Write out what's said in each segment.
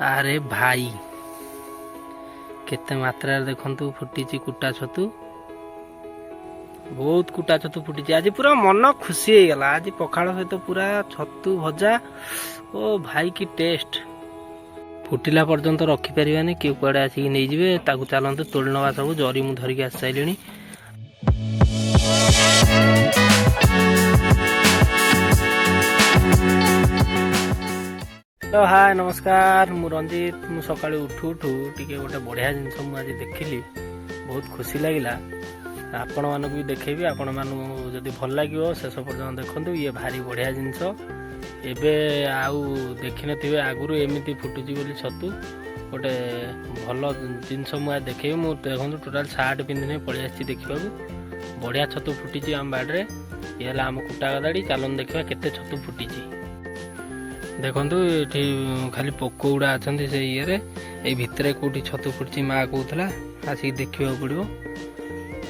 अरे भाई केते मात्रा देखंतु फुटी कुटा छतु बहुत कुटा छतु फुटी आज पूरा मन खुशी हो गला। आज पखाड़ सहित पूरा छतु भजा ओ भाई की टेस्ट फुटिला पर्यंत रखी पारिबानी किए कुआडे आसिक नहीं जिवे ताकू चलते तोड़ नवा सब जरी मु धरिक आसी साइलिनी। तो हाय नमस्कार मु रंजित मु सकाळु उठू उठू टिके गोटे बढ़िया जिनस मु आज देखिली बहुत खुशी लगिला। आपण मानक भी देखेबी आपण मानु जदि भल लागियो शेष पर्यंत देखंतु ये भारी बढ़िया जिनस एबे आउ देखि नथिबे आगुरु एमिति फुटुची बोली छतु गोटे भल जिनस मु आज देखेबी। मु देखंतु टोटल शर्ट पिंधिने पळि आछि देखिबाकू बढ़िया छतु फुटिची आम बाडरे ये हला आम कुटा गदाडी चालन देखिबा केते छतु फुटिची। देखंतु एठी खाली पोक गुड़ा अच्छा से ये भितर कौटी छतु फुटी माँ कहला आसिक देखा पड़ो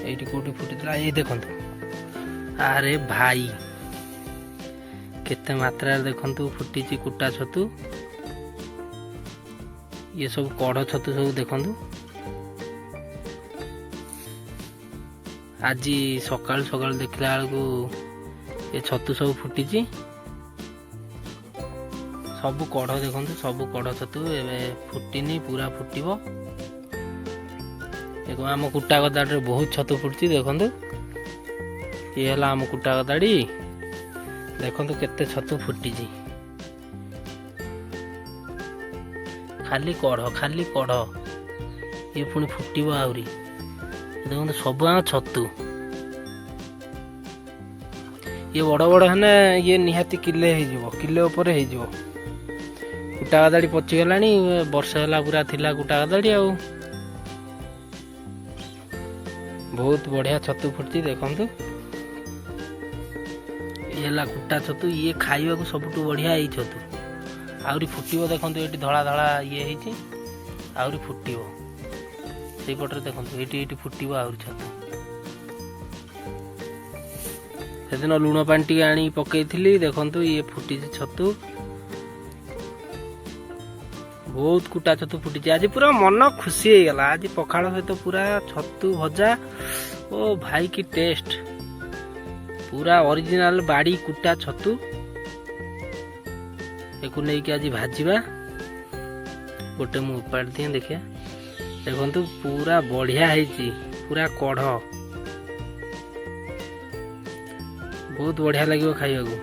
ये कौटी फुटीला ये देखंतु। अरे भाई केते मात्रा देखंतु फुटी कुटा छतु ये सब कढ़ छतु सब देखंतु। आज सकाल सकाल देखला बेलू ये छतु सब फुटी सबु कढ़ देखंतु सबु कढ़ छतु एबे फुटिनी पूरा फुटिबो। देखो आम कुटा गदाड़ी बहुत छतु फुटची देखंतु ये हला आम कुटा गदाड़ी देखंतु केते छतु फुटिची खाली कढ़ ये पुणी फुटिबो आउरी देखंतु सब आम छतु ये बड़ बड़ हेने ये निहाती किले ऊपर हो कुटा गदाड़ी पचिगलानी वर्ष है पूरा थिला कुटा गदाड़ी आउ बहुत बढ़िया छतु फुटची देखंतु ये कुटा छतु ये खाइबा को सबुठु बढ़िया यही छतु आउरी फुटिबो देखंतु एटी धड़ा धड़ा ये हेची आउरी फुटिबो सेई पटरे देखंतु एटी फुटिबो आउरी छतु। सेदिन लुण पानी टी आनी पकेइथिली देखंतु ये फुटिची छतु बहुत कुटा छतु फुटी आज पूरा मन खुशी हो गला। आज पखाड़ सहित पूरा छतु भजा ओ भाई की टेस्ट पूरा ओरिजिनल बाड़ी कुटा छतु एको नहीं कि आज भाजीबा गोटे मु उपाड़ दिए देखिया देखंतु पूरा बढ़िया है पूरा कढ़ बहुत बढ़िया लगे खाइबा को।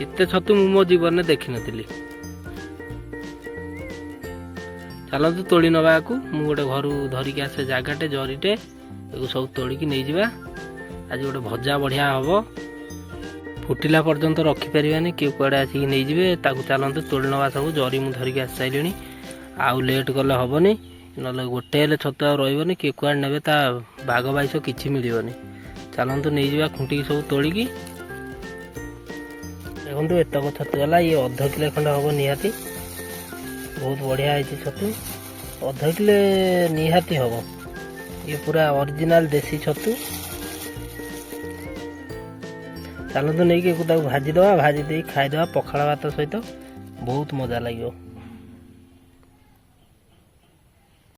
एते छतु मु मो जीवन में देखी नथिली चलतु तोड़ी नवाकू मु गोटे घर धरिक आसे जगाटे जरीटे सब तोड़िकी नहीं जावा। आज गोटे भजा बढ़िया हम फुटिला पर्यंत रखी पारिबानी किए कुआडे आसिक नहीं जिवे ताकू चलतु तोड़ी नवा सब जरी मु धरिक आसी साइलिनी आउ लेट कले हेनी ना गोटे हेले छतु आ रही किए कुआडे नेबे ता बाघ बाइस किछि मिलिबनी चलतु नहीं जावा खुंटी सब तोड़िकी देखो एतक छतु गला ये अध किले खंड हम निहाती बहुत बढ़िया है छतु अध किले निहाती हम ये पूरा ओरिजिनल देसी छतु चलतु नहीं कि भाजी दवा भाजी दे खाईदवा पखाड़ भात सहित बहुत मजा लगे।